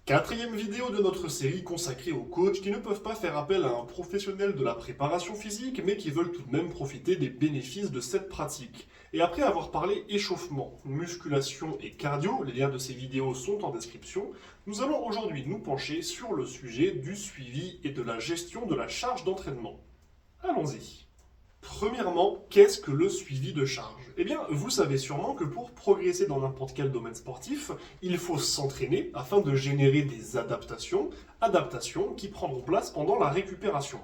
Quatrième vidéo de notre série consacrée aux coachs qui ne peuvent pas faire appel à un professionnel de la préparation physique, mais qui veulent tout de même profiter des bénéfices de cette pratique. Et après avoir parlé échauffement, musculation et cardio, les liens de ces vidéos sont en description, nous allons aujourd'hui nous pencher sur le sujet du suivi et de la gestion de la charge d'entraînement. Allons-y. Premièrement, qu'est-ce que le suivi de charge? Eh bien, vous savez sûrement que pour progresser dans n'importe quel domaine sportif, il faut s'entraîner afin de générer des adaptations qui prendront place pendant la récupération.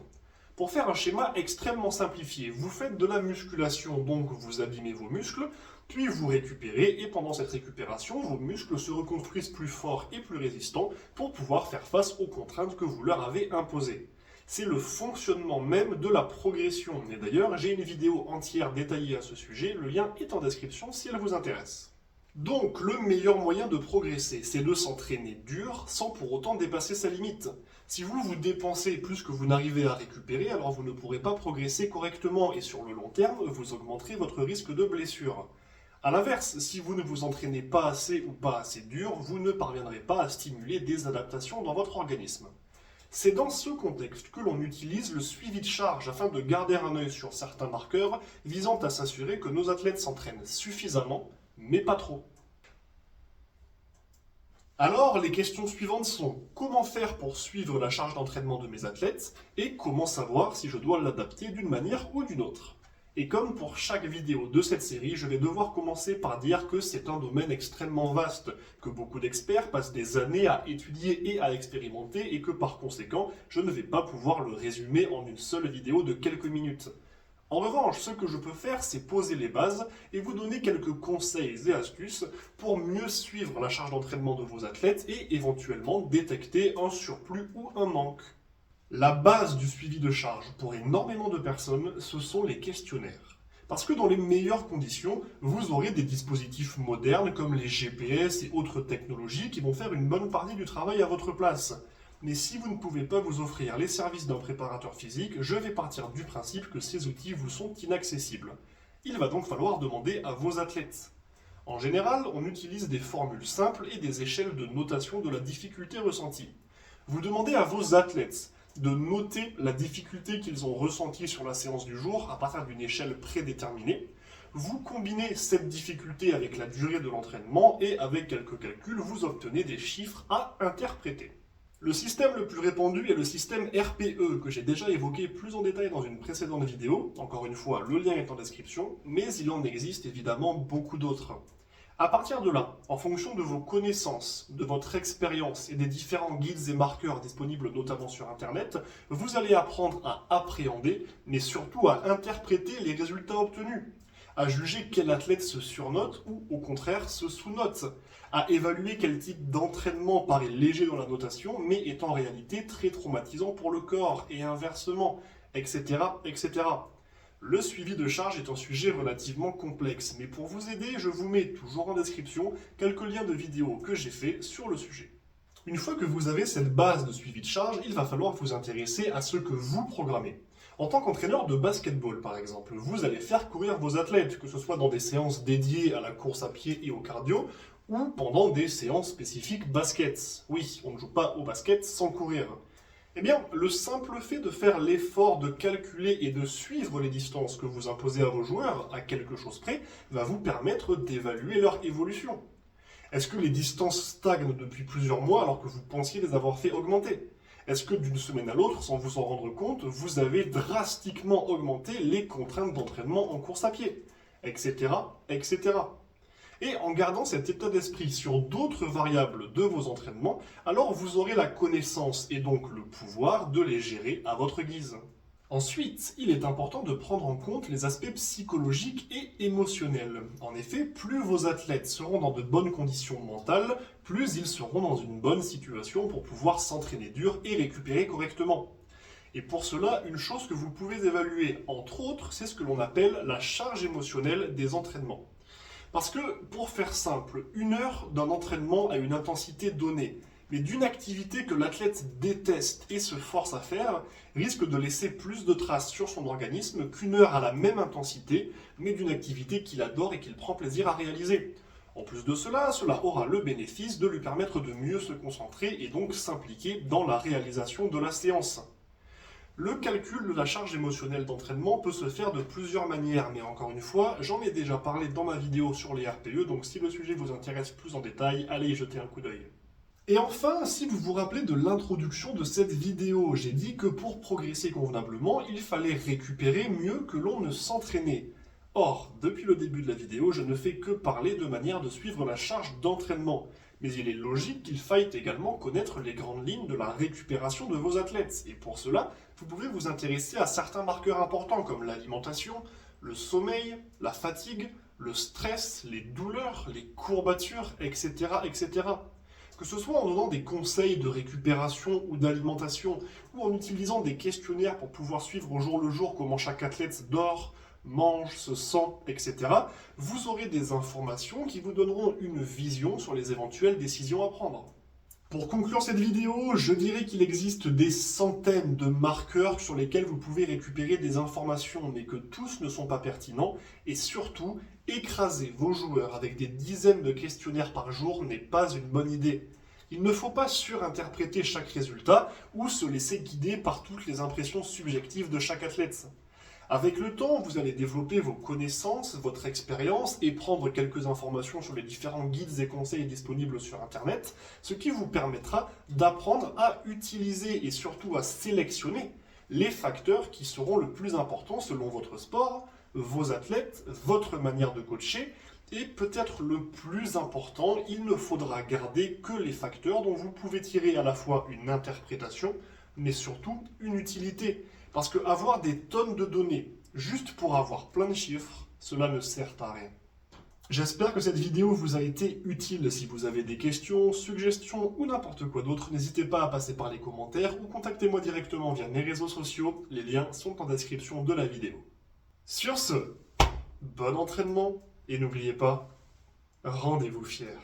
Pour faire un schéma extrêmement simplifié, vous faites de la musculation, donc vous abîmez vos muscles, puis vous récupérez, et pendant cette récupération, vos muscles se reconstruisent plus forts et plus résistants pour pouvoir faire face aux contraintes que vous leur avez imposées. C'est le fonctionnement même de la progression. Et d'ailleurs, j'ai une vidéo entière détaillée à ce sujet, le lien est en description si elle vous intéresse. Donc, le meilleur moyen de progresser, c'est de s'entraîner dur sans pour autant dépasser sa limite. Si vous vous dépensez plus que vous n'arrivez à récupérer, alors vous ne pourrez pas progresser correctement et sur le long terme, vous augmenterez votre risque de blessure. A l'inverse, si vous ne vous entraînez pas assez ou pas assez dur, vous ne parviendrez pas à stimuler des adaptations dans votre organisme. C'est dans ce contexte que l'on utilise le suivi de charge afin de garder un œil sur certains marqueurs visant à s'assurer que nos athlètes s'entraînent suffisamment, mais pas trop. Alors, les questions suivantes sont: comment faire pour suivre la charge d'entraînement de mes athlètes et comment savoir si je dois l'adapter d'une manière ou d'une autre? Et comme pour chaque vidéo de cette série, je vais devoir commencer par dire que c'est un domaine extrêmement vaste, que beaucoup d'experts passent des années à étudier et à expérimenter et que par conséquent, je ne vais pas pouvoir le résumer en une seule vidéo de quelques minutes. En revanche, ce que je peux faire, c'est poser les bases et vous donner quelques conseils et astuces pour mieux suivre la charge d'entraînement de vos athlètes et éventuellement détecter un surplus ou un manque. La base du suivi de charge pour énormément de personnes, ce sont les questionnaires. Parce que dans les meilleures conditions, vous aurez des dispositifs modernes comme les GPS et autres technologies qui vont faire une bonne partie du travail à votre place. Mais si vous ne pouvez pas vous offrir les services d'un préparateur physique, je vais partir du principe que ces outils vous sont inaccessibles. Il va donc falloir demander à vos athlètes. En général, on utilise des formules simples et des échelles de notation de la difficulté ressentie. Vous demandez à vos athlètes de noter la difficulté qu'ils ont ressentie sur la séance du jour à partir d'une échelle prédéterminée. Vous combinez cette difficulté avec la durée de l'entraînement et avec quelques calculs, vous obtenez des chiffres à interpréter. Le système le plus répandu est le système RPE, que j'ai déjà évoqué plus en détail dans une précédente vidéo. Encore une fois, le lien est en description, mais il en existe évidemment beaucoup d'autres. À partir de là, en fonction de vos connaissances, de votre expérience et des différents guides et marqueurs disponibles notamment sur Internet, vous allez apprendre à appréhender, mais surtout à interpréter les résultats obtenus, à juger quel athlète se surnote ou au contraire se sous-note, à évaluer quel type d'entraînement paraît léger dans la notation mais est en réalité très traumatisant pour le corps et inversement, etc., etc. Le suivi de charge est un sujet relativement complexe, mais pour vous aider, je vous mets toujours en description quelques liens de vidéos que j'ai fait sur le sujet. Une fois que vous avez cette base de suivi de charge, il va falloir vous intéresser à ce que vous programmez. En tant qu'entraîneur de basketball, par exemple, vous allez faire courir vos athlètes, que ce soit dans des séances dédiées à la course à pied et au cardio, ou pendant des séances spécifiques basket. Oui, on ne joue pas au basket sans courir. Eh bien, le simple fait de faire l'effort de calculer et de suivre les distances que vous imposez à vos joueurs, à quelque chose près, va vous permettre d'évaluer leur évolution. Est-ce que les distances stagnent depuis plusieurs mois alors que vous pensiez les avoir fait augmenter? Est-ce que d'une semaine à l'autre, sans vous en rendre compte, vous avez drastiquement augmenté les contraintes d'entraînement en course à pied? Etc. etc. Et en gardant cet état d'esprit sur d'autres variables de vos entraînements, alors vous aurez la connaissance et donc le pouvoir de les gérer à votre guise. Ensuite, il est important de prendre en compte les aspects psychologiques et émotionnels. En effet, plus vos athlètes seront dans de bonnes conditions mentales, plus ils seront dans une bonne situation pour pouvoir s'entraîner dur et récupérer correctement. Et pour cela, une chose que vous pouvez évaluer, entre autres, c'est ce que l'on appelle la charge émotionnelle des entraînements. Parce que, pour faire simple, 1 heure d'un entraînement à une intensité donnée, mais d'une activité que l'athlète déteste et se force à faire, risque de laisser plus de traces sur son organisme qu'1 heure à la même intensité, mais d'une activité qu'il adore et qu'il prend plaisir à réaliser. En plus de cela, cela aura le bénéfice de lui permettre de mieux se concentrer et donc s'impliquer dans la réalisation de la séance. Le calcul de la charge émotionnelle d'entraînement peut se faire de plusieurs manières, mais encore une fois, j'en ai déjà parlé dans ma vidéo sur les RPE, donc si le sujet vous intéresse plus en détail, allez y jeter un coup d'œil. Et enfin, si vous vous rappelez de l'introduction de cette vidéo, j'ai dit que pour progresser convenablement, il fallait récupérer mieux que l'on ne s'entraînait. Or, depuis le début de la vidéo, je ne fais que parler de manière de suivre la charge d'entraînement. Mais il est logique qu'il faille également connaître les grandes lignes de la récupération de vos athlètes. Et pour cela, vous pouvez vous intéresser à certains marqueurs importants comme l'alimentation, le sommeil, la fatigue, le stress, les douleurs, les courbatures, etc., etc. Que ce soit en donnant des conseils de récupération ou d'alimentation, ou en utilisant des questionnaires pour pouvoir suivre au jour le jour comment chaque athlète dort, mange, se sent, etc., vous aurez des informations qui vous donneront une vision sur les éventuelles décisions à prendre. Pour conclure cette vidéo, je dirais qu'il existe des centaines de marqueurs sur lesquels vous pouvez récupérer des informations, mais que tous ne sont pas pertinents, et surtout, écraser vos joueurs avec des dizaines de questionnaires par jour n'est pas une bonne idée. Il ne faut pas surinterpréter chaque résultat ou se laisser guider par toutes les impressions subjectives de chaque athlète. Avec le temps, vous allez développer vos connaissances, votre expérience et prendre quelques informations sur les différents guides et conseils disponibles sur Internet, ce qui vous permettra d'apprendre à utiliser et surtout à sélectionner les facteurs qui seront le plus importants selon votre sport, vos athlètes, votre manière de coacher et peut-être le plus important, il ne faudra garder que les facteurs dont vous pouvez tirer à la fois une interprétation mais surtout une utilité. Parce que avoir des tonnes de données juste pour avoir plein de chiffres, cela ne sert à rien. J'espère que cette vidéo vous a été utile. Si vous avez des questions, suggestions ou n'importe quoi d'autre, n'hésitez pas à passer par les commentaires ou contactez-moi directement via mes réseaux sociaux. Les liens sont en description de la vidéo. Sur ce, bon entraînement et n'oubliez pas, rendez-vous fiers.